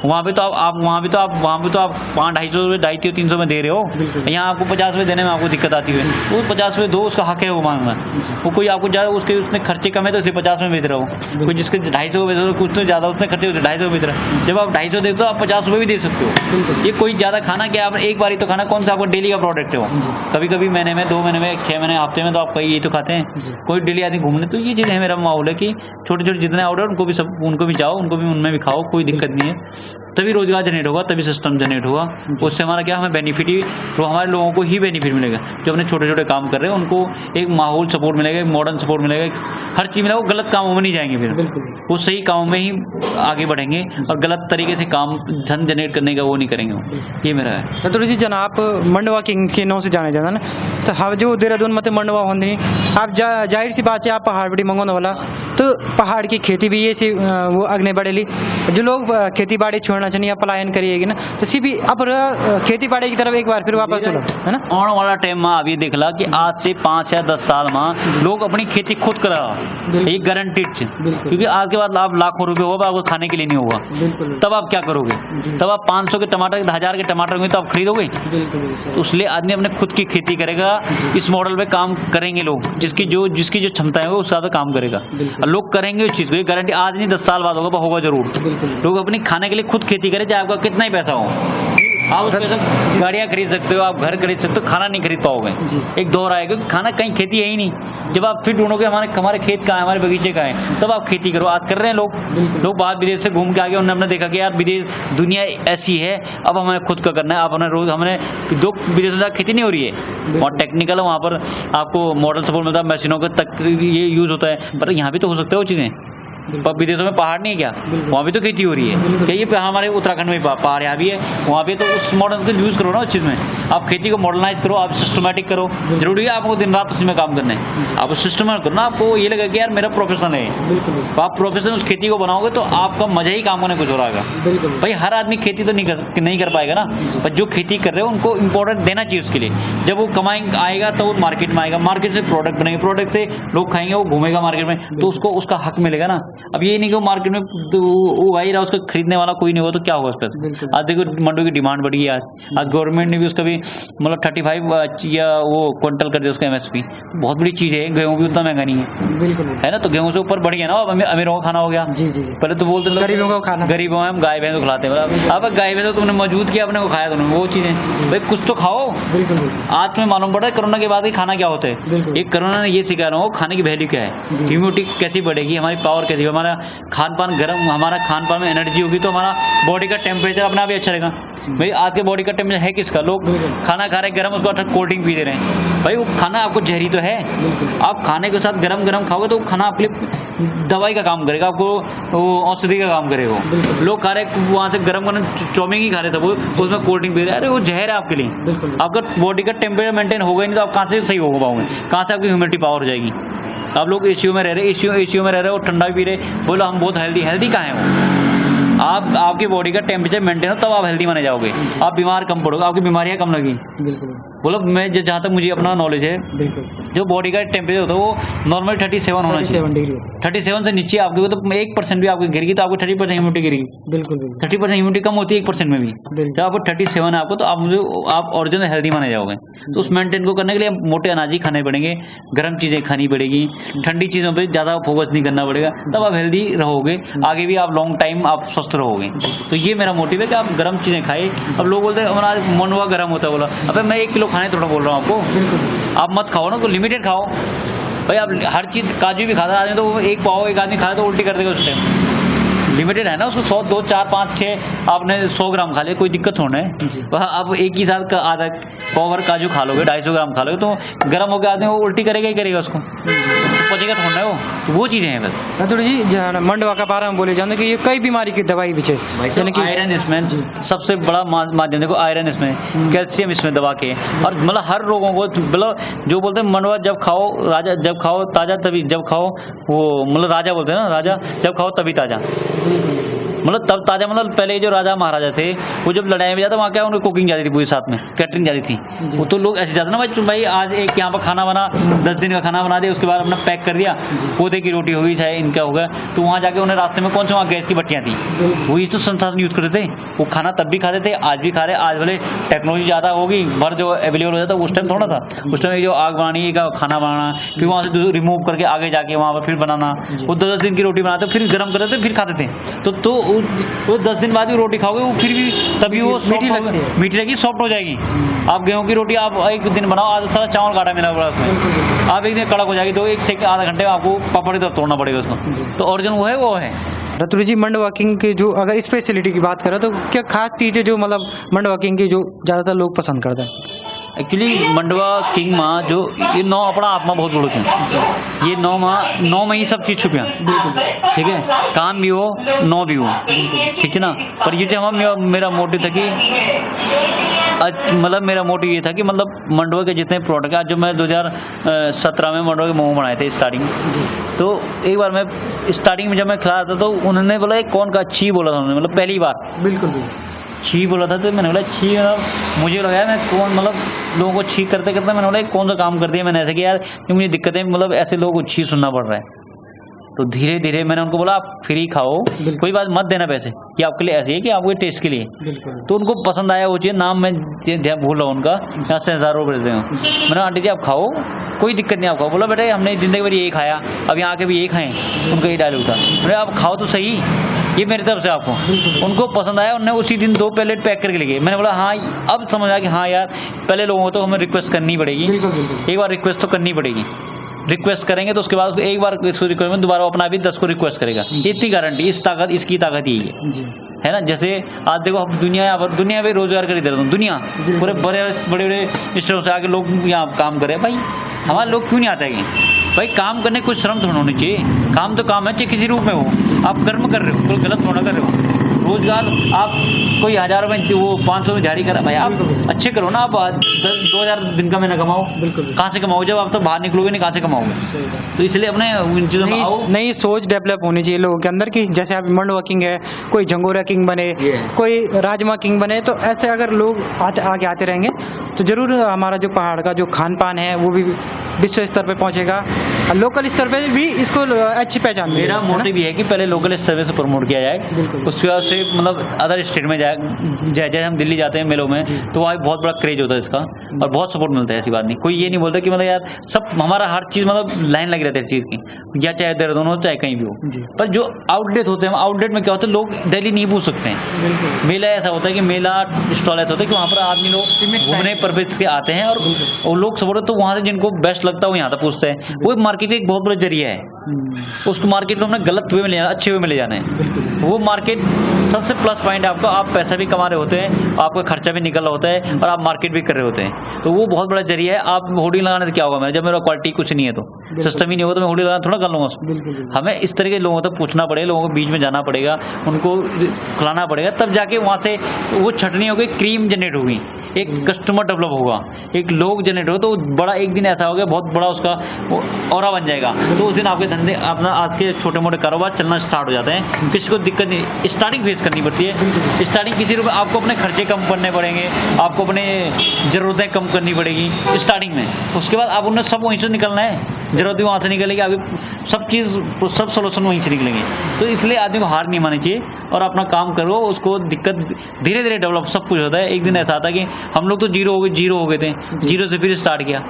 वहाँ पे तो आप 250-250-300 में दे रहे हो। यहाँ आपको 50 रुपये देने में आपको दिक्कत आती है, वो 50 रुपये दो, उसका हक है वो मांगना। वो कोई आपको ज़्यादा उसने खर्चे कम है तो उसे 50 में बेच रहा हो, कोई जिसके 250 बेच रहा हो, कुछ तो ज़्यादा उसने खर्चे 250 बेच रहा है। जब आप 250 देते हो, आप 50 रुपये भी दे सकते हो। ये कोई ज़्यादा खाना क्या, आप एक बार ही तो खाना, कौन सा आपका डेली का प्रोडक्ट है वो। कभी कभी महीने में, 2 महीने में, 6 महीने, हफ्ते में तो आप कहीं ये तो खाते हैं, कोई डेली आदमी घूमने। तो ये चीज़ है, मेरा माहौल है कि छोटे छोटे जितने ऑर्डर उनको भी जाओ, उनमें भी खाओ, कोई दिक्कत नहीं है। तभी रोजगार जनरेट होगा, तभी सिस्टम जनरेट होगा। उससे हमारा क्या, हमें बेनिफिट ही, तो हमारे लोगों को ही बेनिफिट मिलेगा जो अपने छोटे छोटे काम कर रहे हैं। उनको एक माहौल सपोर्ट मिलेगा, एक मॉडर्न सपोर्ट मिलेगा, हर चीज़ मिलेगा। वो गलत कामों में नहीं जाएंगे, फिर वो सही कामों में ही आगे बढ़ेंगे और गलत तरीके से काम धन जनरेट करने का वो नहीं करेंगे। ये मेरा है। रतोड़ी जी, जन आप मंडवा किंग के नाम से जाने जाना ना, तो हम जो देहरादून में मंडवा होने, आप जाहिर सी बात है, आप पहाड़ बड़ी मंगवाने वाला, तो पहाड़ की खेती भी ये से वो अगने बढ़ेली। जो लोग खेती बाड़ी छोड़ना चाहिए या पलायन करिएगी ना, तो भी अब खेती बाड़ी की तरफ एक बार फिर वापस चलो, है ना। आने वाला टाइम में आप ये देख ला कि आज से 5 या 10 साल में लोग अपनी खेती खुद करा, ये गारंटीड है। क्योंकि आज के बाद आप लाखों रुपए होगा, आपको खाने के लिए नहीं होगा, तब आप क्या करोगे? तब आप 500 के टमाटर, 1000 के टमाटर होंगे तो आप खरीदोगे? इसलिए आदमी अपने खुद की खेती करेगा। इस मॉडल पे काम करेंगे लोग, जिसकी जो क्षमता है वो उस ज्यादा काम करेगा। और लोग करेंगे उस चीज को, ये गारंटी आज नहीं 10 साल बाद होगा जरूर। लोग अपनी खाने के लिए खुद खेती करें, चाहे आपका कितना ही पैसा हो। आप उस पैसे गाड़ियाँ खरीद सकते हो, आप घर खरीद सकते हो, खाना नहीं खरीद पाओगे। एक दौर आएगा क्योंकि खाना कहीं खेती है ही नहीं। जब आप फिर ढूंढोगे हमारे खेत कहाँ है, हमारे बगीचे कहाँ है, तब आप खेती करो। आज कर रहे हैं लोग बाहर विदेश से घूम के आ गए, उन्होंने देखा कि यार विदेश दुनिया ऐसी है, अब हमें खुद का करना है। अब हमें रोज हमने दो विदेश में खेती नहीं हो रही है, वहाँ टेक्निकल है, वहाँ पर आपको मॉडल सपोर्ट मिलता है, मशीनों का तक ये यूज होता है। पर यहाँ भी तो हो सकता है वो चीज़ें। पर विदेशों में पहाड़ नहीं है क्या, वहाँ भी तो खेती हो रही है क्या? ये हमारे उत्तराखंड में पहाड़ यहाँ भी है, वहाँ भी तो उस मॉडल को यूज़ करो ना उस चीज़ में। आप खेती को मॉडर्नाइज करो, आप सिस्टमेटिक करो। जरूरी है आपको दिन रात उसमें काम करना है, आप सिस्टमेटिक करो ना। आपको ये लगे कि यार मेरा प्रोफेशन है, तो आप प्रोफेशन उस खेती को बनाओगे तो आपका मजा ही काम करने कुछ हो रहा है। भाई हर आदमी खेती तो नहीं कर पाएगा ना, पर जो खेती कर रहे हो उनको इंपॉर्टेंट देना चाहिए उसके लिए। जब वो कमाएंगे आएगा तो वो मार्केट में आएगा, मार्केट से प्रोडक्ट बनेंगे, प्रोडक्ट से लोग खाएंगे, वो घूमेगा मार्केट में, तो उसको उसका हक मिलेगा ना। अब ये नहीं कि वो मार्केट में तो वो आ ही रहा, उसको खरीदने वाला कोई नहीं हो तो क्या होगा उस पैसे। आज देखो मंडुआ की डिमांड बढ़ी है, आज गवर्नमेंट ने भी उसका भी मतलब 35 या वो क्विंटल कर दिया उसका MSP। बहुत बड़ी चीज़ है, गेहूँ भी उतना महंगा नहीं है, है ना। तो गेहूँ से ऊपर बढ़ गया ना, अब अमीरों का खाना हो गया। पहले तो बोलते गरीबों का खाना, गरीबों हम गाय भैंस को खिलाते हैं। अब गाय भैंस तुमने मौजूद किया, अपने को खाया तुमने, वो चीज़ें भाई कुछ तो खाओ। आज तुम्हें मालूम पड़ा है कोरोना के बाद ही खाना क्या होता है। एक कोरोना ने ये सिखा रहा हूँ खाने की वैल्यू क्या है, इम्यूनिटी कैसी बढ़ेगी, हमारी पावर कैसी, हमारा खान पान गर्म, हमारा खान पान में एनर्जी होगी तो हमारा बॉडी का टेम्परेचर अपना भी अच्छा रहेगा। भाई आज के बॉडी का टेम्परेचर है किसका, लोग खाना खा रहे गर्म, उसको कोल्ड ड्रिंक पी दे रहे हैं। भाई वो खाना आपको जहरी तो है, आप खाने के साथ गरम गरम खाओगे तो खाना आपके लिए दवाई का काम करेगा, आपको औषधि का काम करेगा। लोग खा रहे वहाँ से गरम गरम चाउमीन ही खा रहे थे, वो उसमें कोल्ड ड्रिंक पी रहे, अरे वो जहर है आपके लिए। आपका बॉडी का टेम्परेचर मेंटेन होगा नहीं तो आप कहाँ से सही हो पाओगे, कहाँ से आपकी ह्यूमिडिटी पावर हो जाएगी। आप लोग एशियो में रह रहे, एशियो में रह रहे हो, ठंडा भी रहे, बोलो हम बहुत हेल्दी कहाँ है वो। आपकी बॉडी का टेम्परेचर मेंटेन हो तब आप हेल्दी माने जाओगे, आप बीमार कम पड़ोगे, आपकी बीमारियां कम लगी। बोलो मैं जहाँ तक मुझे अपना नॉलेज है, जो बॉडी का टेम्परेचर होता है वो नॉर्मल 37 होना चाहिए। 37 से नीचे आपके तो 1% भी आपकी गिरेगी तो आपको 30% ह्यूमिडिटी गिरेगी। 30% ह्यूमिडिटी कम होती है 1% में भी। जब आपको 37 है आपको तो आप ओरिजिनल हेल्दी माने जाओगे। तो उस मेंटेन को करने के लिए मोटे अनाज ही खाने पड़ेंगे, गर्म चीज़ें खानी पड़ेगी, ठंडी चीज़ों पर ज़्यादा फोकस नहीं करना पड़ेगा, तब आप हेल्दी रहोगे, आगे भी आप लॉन्ग टाइम आप स्वस्थ रहोगे। तो ये मेरा मोटिव है कि आप गर्म चीज़ें खाइए। अब लोग बोलते हैं हमारा मंडुआ गर्म होता है, बोला अबे मैं 1 किलो खाने थोड़ा बोल रहा हूँ आपको, आप मत खाओ ना, तो लिमिटेड खाओ। भाई आप हर चीज़ काजू भी खाता आदमी तो एक पाव एक आदमी खाए तो उल्टी कर देगा उस टाइम। लिमिटेड है ना, उसको 100 2 4 5 6 आपने 100 ग्राम खा लिया, कोई दिक्कत होना है। अब एक ही साथ का आधा पाव भर काजू खा लोगे, 250 ग्राम खा लोगे तो गर्म होकर आदमी वो उल्टी करेगा ही करेगा, उसको पचेगा थोड़ा है वो। तो वो चीज़ें हैं बस। रातुल जी मंडुआ का बारे में बोले जाते कि ये कई बीमारी की दवाई भी है, यानी कि आयरन इसमें सबसे बड़ा माध्यम, देखो आयरन इसमें, कैल्शियम इसमें दवा के, और मतलब हर रोगों को मतलब जो बोलते हैं मंडुआ जब खाओ राजा, जब खाओ ताज़ा तभी, जब खाओ वो मतलब राजा बोलते हैं ना, राजा जब खाओ तभी ताज़ा, मतलब तब ताज़ा। मतलब पहले जो राजा महाराजा थे वो जब लड़ाई में जाते वहाँ क्या उनको कुकिंग जाती थी, पूरी साथ में कैटरिंग जाती थी, वो तो लोग ऐसे जाते ना भाई आज एक यहाँ पर खाना बना 10 दिन का खाना बना दिया, उसके बाद अपना पैक कर दिया, पौधे की रोटी हुई चाहे इनका होगा, तो वहाँ जाके उन्हें रास्ते में कौन से वहाँ गैस की भट्टियाँ थी, वही तो संसाधन यूज़ करते थे। वो खाना तब भी खाते थे, आज भी खा रहे। आज भले टेक्नोलॉजी ज़्यादा होगी, भर जो अवेलेबल हो जाता उस टाइम थोड़ा था। उस टाइम जो आग बनानी का खाना बनाना, फिर वहाँ से रिमूव करके आगे जाके वहाँ पर फिर बनाना, वो 10 दिन की रोटी बनाते फिर गर्म करते थे फिर खाते थे। तो 10 दिन बाद भी रोटी खाओगे वो फिर भी तभी वो मीठी लगेगी, सॉफ्ट हो जाएगी। आप गेहूं की रोटी आप एक दिन बनाओ, आज सारा चावल काटा मिला पड़ा उसमें, आप एक दिन कड़क हो जाएगी, तो 1 से आधा घंटे में आपको पापड़ की तरफ तोड़ना पड़ेगा उसको। तो ओरिजिनल वो है। रतुल जी मंडुआ किंग की जो अगर स्पेशलिटी की बात करें तो क्या खास चीज़ है जो मतलब मंडुआ किंग की जो ज़्यादातर लोग पसंद करते हैं? एक्चुअली मंडुआ किंग माँ जो ये 9 अपना आप में बहुत बड़ो क्यों, ये 9 में ही सब चीज़ छुपिया, ठीक है, काम भी हो 9 भी हो, ठीक है ना। पर ये जो मेरा मोटिव था कि मतलब मेरा मोटिव ये था कि मतलब मंडुआ के जितने प्रोडक्ट आज जो मैं 2017 में मंडुआ के मोमो बनाए थे स्टार्टिंग, तो एक बार मैं स्टार्टिंग में जब मैं खिला था तो उन्होंने बोला कौन का छी बोला था उन्होंने, मतलब पहली बार बिल्कुल छी बोला था। तो मैंने बोला छी, मतलब मुझे लगा मैं कौन, मतलब लोगों को छी करते करते मैंने बोला कौन सा काम कर दिया मैंने ऐसे कि यार मुझे दिक्कतें, मतलब ऐसे लोगों को छी सुनना पड़ रहा है। तो धीरे धीरे मैंने उनको बोला आप फ्री खाओ, कोई बात मत देना पैसे कि आपके लिए ऐसे है कि आपके टेस्ट के लिए। तो उनको पसंद आया वो चीज़, नाम मैं भूल रहा हूँ उनका, यहाँ से 1000 रुपये देते हैं। मैंने आंटी जी आप खाओ, कोई दिक्कत नहीं, आप खाओ। बोला बेटा हमने ज़िंदगी भर यही खाया, अब यहाँ आके भी यही खाएं, उनका ये डायलॉग था। मैंने आप खाओ तो सही, ये मेरी तरफ से आपको। उनको पसंद आया, उन्होंने उसी दिन 2 पैलेट पैक करके ले गए। मैंने बोला हाँ, अब समझ आया कि हाँ यार, पहले लोगों को तो हमें रिक्वेस्ट करनी पड़ेगी, एक बार रिक्वेस्ट तो करनी पड़ेगी। रिक्वेस्ट करेंगे तो उसके बाद एक बार इसको रिक्वेस्ट में दोबारा अपना भी 10 को रिक्वेस्ट करेगा। इतनी गारंटी, इस ताकत, इसकी ताकत यही है ना। जैसे आज देखो अब दुनिया में रोजगार कर इधर दुनिया पूरे बड़े बड़े स्टोर से आके लोग यहाँ काम करे। भाई हमारे लोग क्यों नहीं आते हैं भाई? काम करने कुछ शर्म थोड़ा होनी चाहिए। काम तो काम है, चाहे किसी रूप में हो। आप कर्म कर रहे हो, कोई गलत थोड़ा कर रहे हो। रोजगार आप कोई 1000 में, वो 500 में झाड़ी करा, भाई आप अच्छे करो ना। आप 2000 दिन का महीना कमाओ, कहाँ से कमाओ? जब आप तो बाहर निकलोगे नहीं, कहाँ से कमाओगे? तो इसलिए अपने इन चीज़ों में आओ। नई सोच डेवलप होनी चाहिए लोगों के अंदर की, जैसे आप मंडवा किंग है, कोई झंगोरा किंग बने, कोई राजमा किंग बने। तो ऐसे अगर लोग आगे आते रहेंगे तो जरूर हमारा जो पहाड़ का जो खान पान है वो भी विश्व स्तर पे पहुंचेगा, और लोकल स्तर पे भी इसको अच्छी पहचान। मेरा मोटिव ये है कि पहले लोकल स्तर से प्रमोट किया जाए, उसके बाद से मतलब अदर स्टेट में जाए। जैसे हम दिल्ली जाते हैं मेलों में, तो वहाँ बहुत बड़ा क्रेज होता है इसका, और बहुत सपोर्ट मिलता है। ऐसी बात नहीं, कोई ये नहीं बोलता कि मतलब यार सब हमारा हर चीज़ मतलब लाइन लगी रहती है चीज़ की, या चाहे देहरादून हो चाहे कहीं भी हो। पर जो आउटलेट होते हैं, आउटलेट में क्या होता है, लोग डेली नहीं पूछ सकते हैं। मेला ऐसा होता है कि मेला स्टॉल ऐसा होता है कि वहाँ पर आदमी लोग घूमने पर्पज के आते हैं, और लोग सपोर्ट, तो वहाँ से जिनको बेस्ट लगता है वो यहाँ तक पूछते हैं। वो मार्केट का एक बहुत बड़ा जरिया है। उसको मार्केट को हमने गलत वे में ले जाना, अच्छे वे में ले जाना है। वो मार्केट सबसे प्लस पॉइंट है आपका। आप पैसा भी कमा रहे होते हैं, आपका खर्चा भी निकल रहा होता है, और आप मार्केट भी कर रहे होते हैं। तो वो बहुत बड़ा जरिया है। आप होर्डिंग लगाने से क्या होगा? मैं जब मेरा क्वालिटी कुछ नहीं है, तो सिस्टम ही नहीं होगा, तो मैं होर्डिंग लगाना थोड़ा कर लूँगा उसमें। हमें इस तरह के लोगों तक पूछना पड़ेगा, लोगों के बीच में जाना पड़ेगा, उनको खिलाना पड़ेगा, तब जाके वहाँ से वो छटनी होगी, क्रीम जनरेट होगी, एक कस्टमर डेवलप होगा, एक लोग जनरेट हो, तो बड़ा एक दिन ऐसा होगा, बहुत बड़ा उसका ऑरा बन जाएगा। तो उस दिन आपके धंधे, अपना आज के छोटे मोटे कारोबार चलना स्टार्ट हो जाते हैं। किसी को दिक्कत नहीं, स्टार्टिंग फेस करनी पड़ती है। स्टार्टिंग किसी रूप में आपको अपने खर्चे कम करने पड़ेंगे, आपको अपने ज़रूरतें कम करनी पड़ेगी स्टार्टिंग में। उसके बाद आप उन्हें सब वहीं से निकलना है, जरूरत भी वहाँ से निकलेगी, अभी सब चीज़, सब सोल्यूशन वहीं से निकलेंगे। तो इसलिए आदमी को हार नहीं माननी चाहिए, और अपना काम करो। उसको दिक्कत धीरे धीरे डेवलप सब कुछ होता है। एक दिन ऐसा आता कि हम लोग तो जीरो हो गए थे, जीरो से फिर स्टार्ट किया।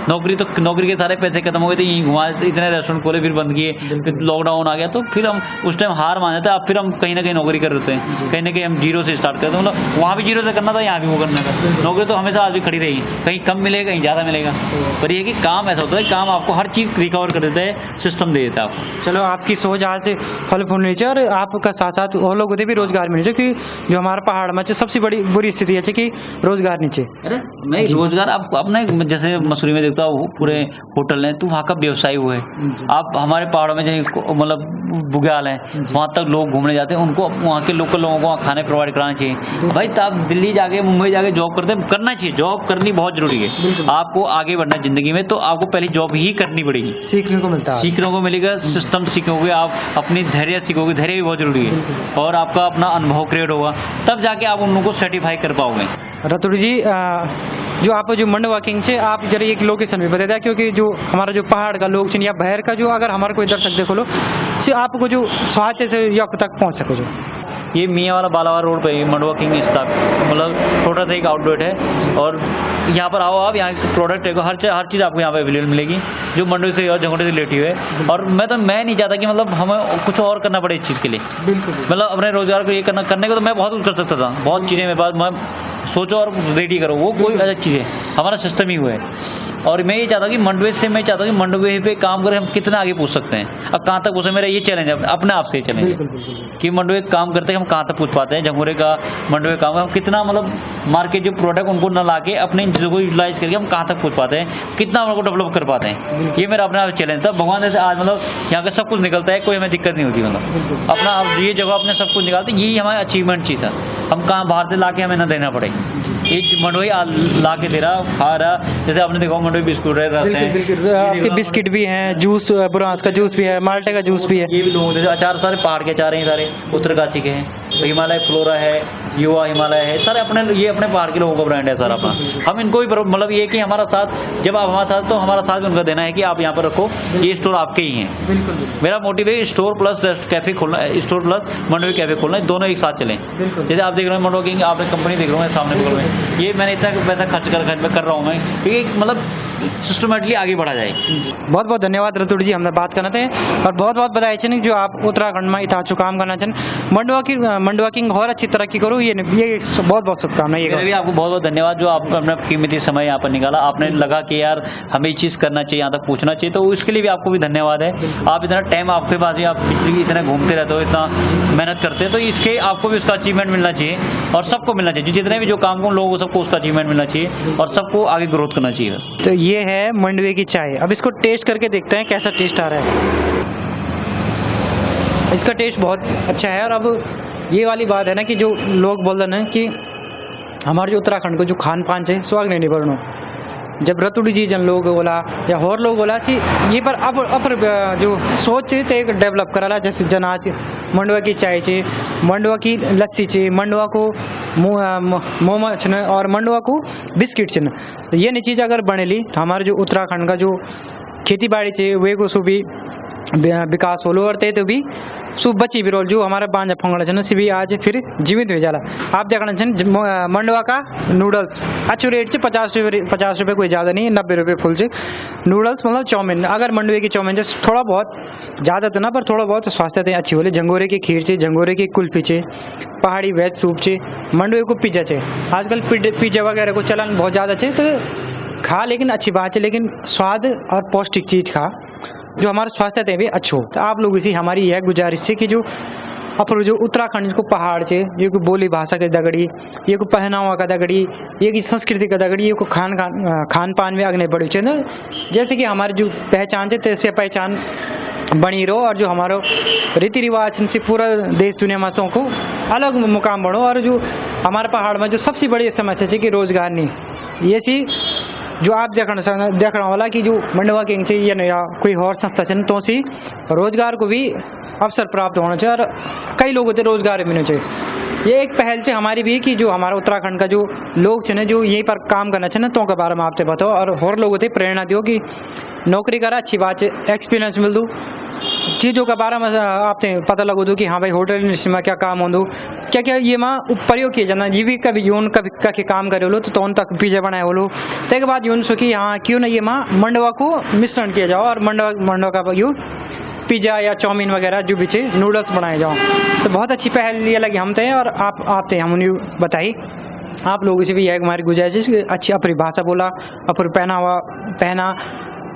नौकरी के सारे पैसे खत्म हो गए थे, यहीं घुमा, इतने रेस्टोरेंट खोले, फिर बंद किए, फिर लॉकडाउन आ गया, तो फिर हम उस टाइम हार माने थे। अब फिर हम कहीं ना कहीं नौकरी कर रहे हैं, कहीं ना कहीं हम जीरो से स्टार्ट करते हैं। मतलब वहाँ भी जीरो से करना था, यहाँ भी वो करना था। नौकरी तो हमेशा आज भी खड़ी रही, कहीं कम मिलेगा, कहीं ज़्यादा मिलेगा। पर ये कि काम ऐसा होता है, काम आपको हर चीज़ रिकवर कर देता है, सिस्टम दे देता है आपको। चलो, आपकी सोच आज से फल फूल नीचे, और आपका साथ साथ और लोगों को भी रोजगार मिले, क्योंकि जो हमारा पहाड़ में सबसे बड़ी बुरी स्थिति है कि रोजगार नीचे। अरे नहीं, रोजगार आपको अपने, जैसे मसूरी में देखता हूँ पूरे होटल हैं, तो वहाँ का व्यवसाय हुआ है। आप हमारे पहाड़ों में जो मतलब बुग्याल हैं, वहाँ तक लोग घूमने जाते हैं, उनको वहाँ के लोकल लोगों को खाने प्रोवाइड कराना चाहिए। भाई तो आप दिल्ली जाके, मुंबई जाके जॉब करते हैं, करना चाहिए, जॉब करनी बहुत जरूरी है। आपको आगे बढ़ना जिंदगी में, तो आपको पहले जॉब ही करनी पड़ेगी। सीखने को मिलता है, सीखने को मिलेगा, सिस्टम सीखोगे, आप अपनी धैर्य सीखोगे, धैर्य भी बहुत जरूरी है, और आपका अपना अनुभव क्रिएट होगा, तब जाके आप उन लोगों को सर्टिफाई कर पाओगे। रतुल जी, जो आप जो मंडवा किंग छे, आप जरा एक लोकेशन भी बता दें, क्योंकि जो हमारा जो पहाड़ का लोग या बाहर का, जो अगर हमारा कोई दर्शक देखो लो, से आपको जो स्वास्थ्य से यक तक पहुंच सको। जो ये मियाँ वाला बालावार रोड पे मंडवा किंग स्टाफ, मतलब छोटा सा एक आउटलेट है, और यहाँ पर आओ आप, यहाँ प्रोडक्ट है, हर चीज़ आपको यहाँ पे अवेलेबल मिलेगी, जो मंडवी से और झंगोटे से रिलेटिव है। और मैं नहीं चाहता कि मतलब हमें कुछ और करना पड़े इस चीज़ के लिए। मतलब अपने रोजगार को ये करने को तो मैं बहुत कुछ कर सकता था, बहुत चीज़ें मेरे पास, मैं सोचो और रेडी करो, वो कोई अलग चीज़ है, हमारा सिस्टम ही हुआ है। और मैं ये चाहता हूँ कि मंडवे से, मैं चाहता हूँ कि मंडवे पे काम करें, हम कितना आगे पूछ सकते हैं, अब कहाँ तक पूछे, मेरा ये चैलेंज है अपने आप से, चैलेंज कि मंडवे काम करते हैं, हम कहाँ तक पूछ पाते हैं, झंगोरे का मंडवे काम, हम कितना मतलब मार्केट जो प्रोडक्ट उनको न ला के अपने इन चीज़ों को यूटिलाइज करके हम कहाँ तक पूछ पाते हैं, कितना हम लोग को डेवलप कर पाते हैं। ये मेरा अपना चैलेंज था। भगवान जैसे आज मतलब यहाँ का सब कुछ निकलता है, कोई हमें दिक्कत नहीं होती, मतलब अपना ये जगह अपने सब कुछ निकालते, यही हमारा अचीवमेंट चीज़ था। हम कहाँ बाहर से ला के हमें ना देना पड़े, ये मंडवी ला के दे रहा, खा रहा। जैसे आपने देखा मंडवी बिस्कुट है, रस है, आपके बिस्किट भी हैं, जूस, बुरांस का जूस भी है, माल्टे का जूस भी है, ये भी लोगों जैसे अचार, सारे पहाड़ के अचार हैं, सारे उत्तरकाशी के हैं, हिमालय फ्लोरा है, युवा हिमालय है, सारे अपने, ये अपने पहाड़ के लोगों का ब्रांड है सारा अपना। हम इनको भी मतलब ये कि हमारा साथ, जब आप हमारे साथ, तो हमारा साथ भी उनका देना है कि आप यहाँ पर रखो, ये स्टोर आपके ही हैं। मेरा मोटिव है स्टोर प्लस कैफे खोलना, स्टोर प्लस मंडवी कैफे खोलना, दोनों एक साथ चलें। जैसे आप देख रहे हैं मंडवा किंग, आपने कंपनी देख रहे हो सामने बगल में, ये मैंने इतना पैसा खर्च कर रहा हूँ मैं, क्योंकि मतलब सिस्टमेटिकली आगे बढ़ा जाए। बहुत बहुत धन्यवाद रतुड़ जी, हमने बात करना थे और बहुत बहुत बधाई चाहिए जो आप उत्तराखंड में इतना अच्छा काम करना चाहिए। मंडवा किंग और अच्छी तरक्की करो, ये बहुत बहुत शुभकामनाएं। मेरे भी आपको बहुत बहुत धन्यवाद जो आप अपना कीमती समय यहाँ पर निकाला, आपने लगा कि यार हमें ये चीज़ करना चाहिए, यहाँ तक पूछना चाहिए, तो उसके लिए भी आपको भी धन्यवाद है। आप इतना टाइम आपके पास भी, आप इतना घूमते रहते हो, इतना मेहनत करते हैं, तो इसके आपको भी उसका अचीवमेंट मिलना चाहिए और सबको मिलना चाहिए, जितने भी जो काम को लोग सबको उसका अचीवमेंट मिलना चाहिए और सबको आगे ग्रोथ करना चाहिए। तो ये है मंडवे की चाय। अब इसको टेस्ट करके देखते हैं कैसा टेस्ट आ रहा है। इसका टेस्ट बहुत अच्छा है। और अब ये वाली बात है ना कि जो लोग बोल रहे हैं कि हमारे जो उत्तराखंड को जो खान पान है स्वाग नहीं बढ़ो, जब रतुड़ी जी जन लोग बोला या और लोग बोला सी ये पर अपर जो सोच थे एक डेवलप कराला, जैसे जनाज मंडवा की चाय चे, मंडवा की लस्सी चे, मंडवा को मोमा छन और मंडवा को बिस्किट छन। तो ये चीज़ अगर बनेली तो हमारे जो उत्तराखंड का जो खेती बाड़ी चे वे को सु भी विकास होलो और ते तो भी सु बची भी रोल जो हमारा बांजा फंगड़ा छन सी भी आज फिर जीवित हो जाला। आप देखना छन मंडवा का नूडल्स अच्छे रेट से 50 रुपये कोई ज़्यादा नहीं, 90 रुपये फुल से नूडल्स, मतलब चाउमीन। अगर मंडवे की चाउमीन से थोड़ा बहुत ज़्यादा तो ना पर थोड़ा बहुत स्वास्थ्य अच्छी बोले, झंगोरे की खीर से, झंगोरे की कुल्फी से, पहाड़ी वेज सूप से, मंडवे को पिज्जा से। आजकल पिज्जा वगैरह को चलन बहुत ज़्यादा है, तो खा लेकिन अच्छी बात है, लेकिन स्वाद और पौष्टिक चीज़ खा जो हमारे स्वास्थ्य थे भी अच्छो। तो आप लोगों से हमारी यह गुजारिश है कि जो अपन जो उत्तराखंड को पहाड़ से ये को बोली भाषा के दगड़ी, ये को पहनावा का दगड़ी, ये की संस्कृति का दगड़ी, ये को खान पान में आगे बढ़ी ना, जैसे कि हमारी जो पहचान है तैसे पहचान बनी रहो और जो हमारा रीति रिवाज से पूरा देश दुनिया में को अलग मुकाम बढ़ो। और जो हमारे पहाड़ में जो सबसे बड़ी समस्या है कि रोजगार नहीं, ये सी जो आप देखने वाला कि जो मंडवा किंग चाहिए या कोई और संस्था है तो सी रोजगार को भी अवसर प्राप्त होना चाहिए और कई लोगों को रोजगार मिलना चाहिए। ये एक पहल से हमारी भी कि जो हमारा उत्तराखंड का जो लोग छे जो यहीं पर काम करना चाहिए तो के बारे में आपसे बताओ और लोगों को प्रेरणा दियो कि नौकरी करा, अच्छी बात है, एक्सपीरियंस मिल दो, चीज़ों के बारे में आपने पता लगो दो कि हाँ भाई होटल इंडस्ट्री में क्या काम हो दो, क्या क्या ये माँ प्रयोग किया जाना, ये भी कभी यून कभी काम करे लो तो उन तक पिज्जा बनाए बोलो, तो बाद यून सो कि हाँ क्यों ना ये माँ मंडवा को मिश्रण किया जाओ और मंडवा का यू पिज्जा या चाउमीन वगैरह जो भी चाहिए नूडल्स बनाए जाओ। तो बहुत अच्छी पहल ये लगी हम थे और आप थे हम बताई। आप लोगों से भी यह हमारी गुजारिश है अच्छी अपनी भाषा बोला, अपनी पहना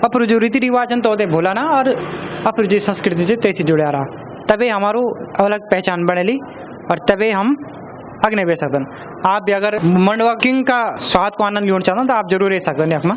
अपन जो रीति रिवाज तो भूला ना और अपन जो संस्कृति से तैसे जुड़ा रहा, तभी हमारो अलग पहचान बनेली और तभी हम अग्नि बे सकते। आप भी अगर मंडवा किंग का स्वाद को आनंद लेना चाहते हो तो आप जरूर रह सकते हैं।